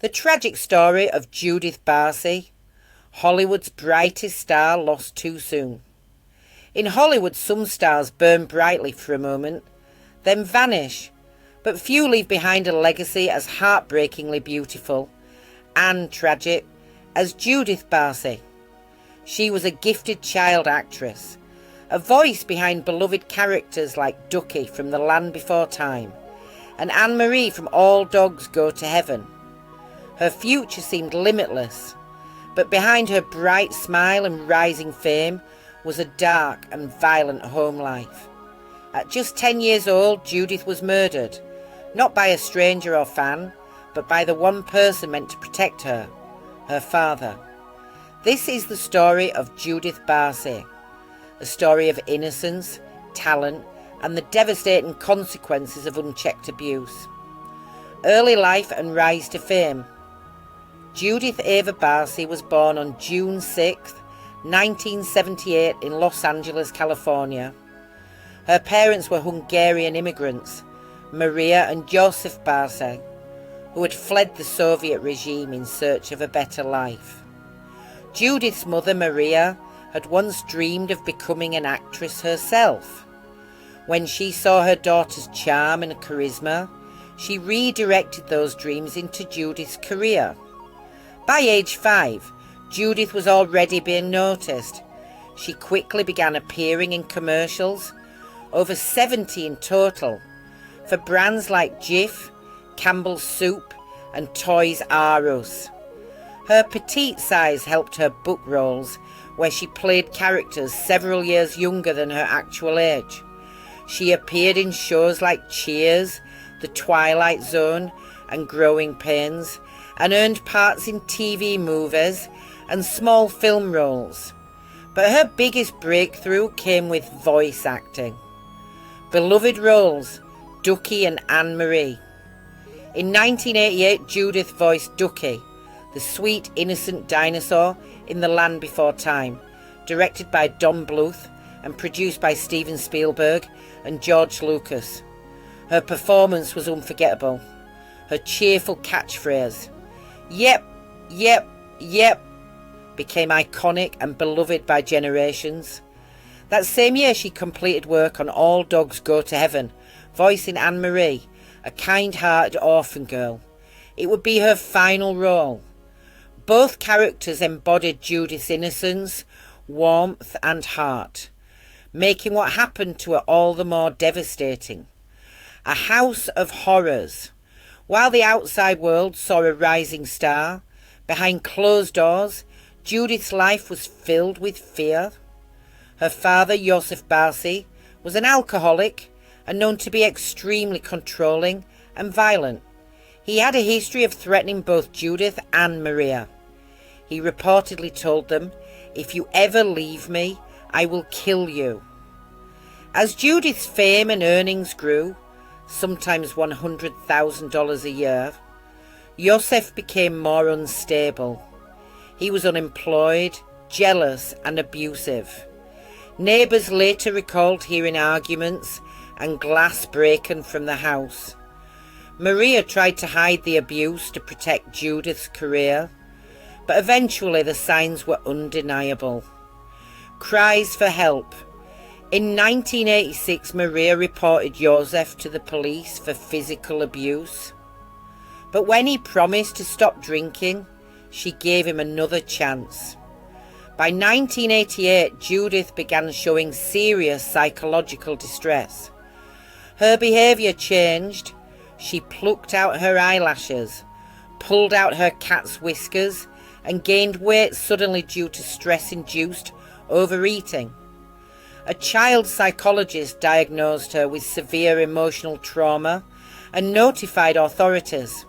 The tragic story of Judith Barsi, Hollywood's brightest star lost too soon. In Hollywood, some stars burn brightly for a moment, then vanish, but few leave behind a legacy as heartbreakingly beautiful and tragic as Judith Barsi. She was a gifted child actress, a voice behind beloved characters like Ducky from The Land Before Time and Anne-Marie from All Dogs Go to Heaven. Her future seemed limitless, but behind her bright smile and rising fame was a dark and violent home life. At just 10 years old, Judith was murdered, not by a stranger or fan, but by the one person meant to protect her, her father. This is the story of Judith Barsi, a story of innocence, talent, and the devastating consequences of unchecked abuse. Early life and rise to fame. Judith Eva Barsi was born on June 6, 1978 in Los Angeles, California. Her parents were Hungarian immigrants, Maria and Joseph Barsi, who had fled the Soviet regime in search of a better life. Judith's mother, Maria, had once dreamed of becoming an actress herself. When she saw her daughter's charm and charisma, she redirected those dreams into Judith's career. By age 5, Judith was already being noticed. She quickly began appearing in commercials, over 70 in total, for brands like Jif, Campbell's Soup and Toys R Us. Her petite size helped her book roles, where she played characters several years younger than her actual age. She appeared in shows like Cheers, The Twilight Zone and Growing Pains, and earned parts in TV movies and small film roles. But her biggest breakthrough came with voice acting. Beloved roles, Ducky and Anne-Marie. In 1988, Judith voiced Ducky, the sweet, innocent dinosaur in The Land Before Time, directed by Don Bluth and produced by Steven Spielberg and George Lucas. Her performance was unforgettable. Her cheerful catchphrase, "Yep, yep, yep," became iconic and beloved by generations. That same year, she completed work on All Dogs Go to Heaven, voicing Anne-Marie, a kind-hearted orphan girl. It would be her final role. Both characters embodied Judith's innocence, warmth and heart, making what happened to her all the more devastating. A house of horrors. While the outside world saw a rising star, behind closed doors, Judith's life was filled with fear. Her father, Joseph Barsi, was an alcoholic and known to be extremely controlling and violent. He had a history of threatening both Judith and Maria. He reportedly told them, "If you ever leave me, I will kill you." As Judith's fame and earnings grew, sometimes $100,000 a year, Joseph became more unstable. He was unemployed, jealous and abusive. Neighbours later recalled hearing arguments and glass breaking from the house. Maria tried to hide the abuse to protect Judith's career, but eventually the signs were undeniable. Cries for help. In 1986, Maria reported Joseph to the police for physical abuse. But when he promised to stop drinking, she gave him another chance. By 1988, Judith began showing serious psychological distress. Her behaviour changed. She plucked out her eyelashes, pulled out her cat's whiskers, and gained weight suddenly due to stress-induced overeating. A child psychologist diagnosed her with severe emotional trauma and notified authorities.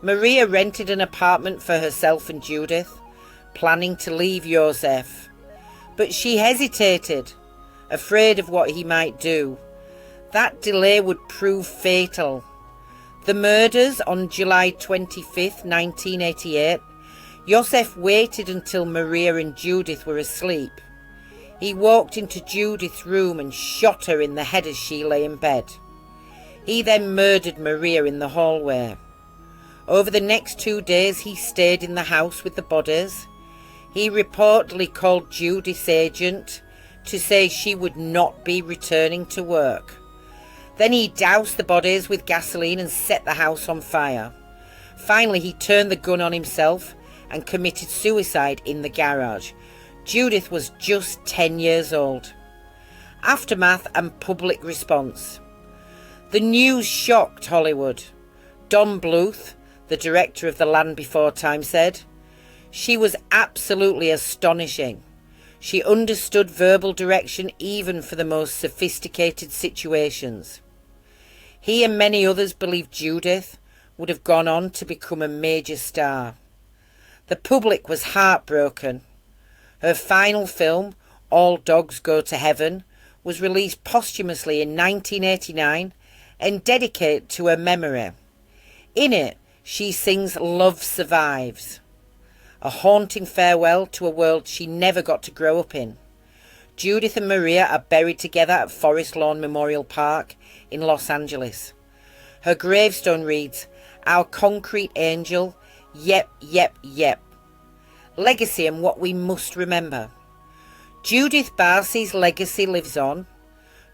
Maria rented an apartment for herself and Judith, planning to leave Joseph. But she hesitated, afraid of what he might do. That delay would prove fatal. The murders on July 25, 1988, Joseph waited until Maria and Judith were asleep. He walked into Judith's room and shot her in the head as she lay in bed. He then murdered Maria in the hallway. Over the next 2 days, he stayed in the house with the bodies. He reportedly called Judith's agent to say she would not be returning to work. Then he doused the bodies with gasoline and set the house on fire. Finally, he turned the gun on himself and committed suicide in the garage. Judith was just 10 years old. Aftermath and public response. The news shocked Hollywood. Don Bluth, the director of The Land Before Time, said, "She was absolutely astonishing. She understood verbal direction even for the most sophisticated situations." He and many others believed Judith would have gone on to become a major star. The public was heartbroken. Her final film, All Dogs Go to Heaven, was released posthumously in 1989 and dedicated to her memory. In it, she sings Love Survives, a haunting farewell to a world she never got to grow up in. Judith and Maria are buried together at Forest Lawn Memorial Park in Los Angeles. Her gravestone reads, "Our concrete angel, yep, yep, yep." Legacy and what we must remember. Judith Barsi's legacy lives on,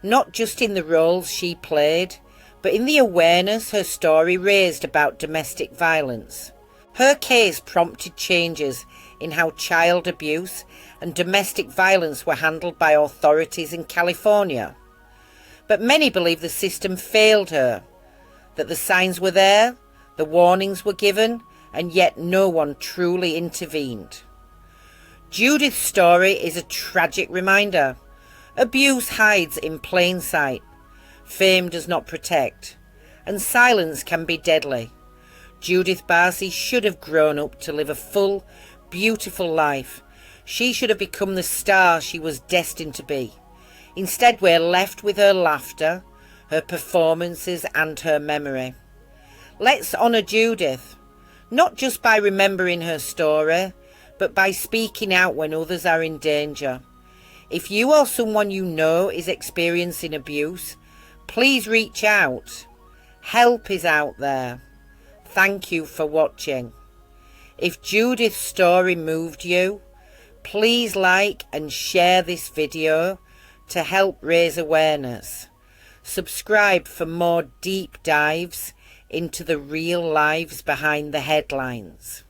not just in the roles she played, but in the awareness her story raised about domestic violence. Her case prompted changes in how child abuse and domestic violence were handled by authorities in California. But many believe the system failed her, that the signs were there, the warnings were given, and yet no one truly intervened. Judith's story is a tragic reminder. Abuse hides in plain sight. Fame does not protect, and silence can be deadly. Judith Barsi should have grown up to live a full, beautiful life. She should have become the star she was destined to be. Instead, we're left with her laughter, her performances, and her memory. Let's honour Judith, not just by remembering her story, but by speaking out when others are in danger. If you or someone you know is experiencing abuse, please reach out. Help is out there. Thank you for watching. If Judith's story moved you, please like and share this video to help raise awareness. Subscribe for more deep dives into the real lives behind the headlines.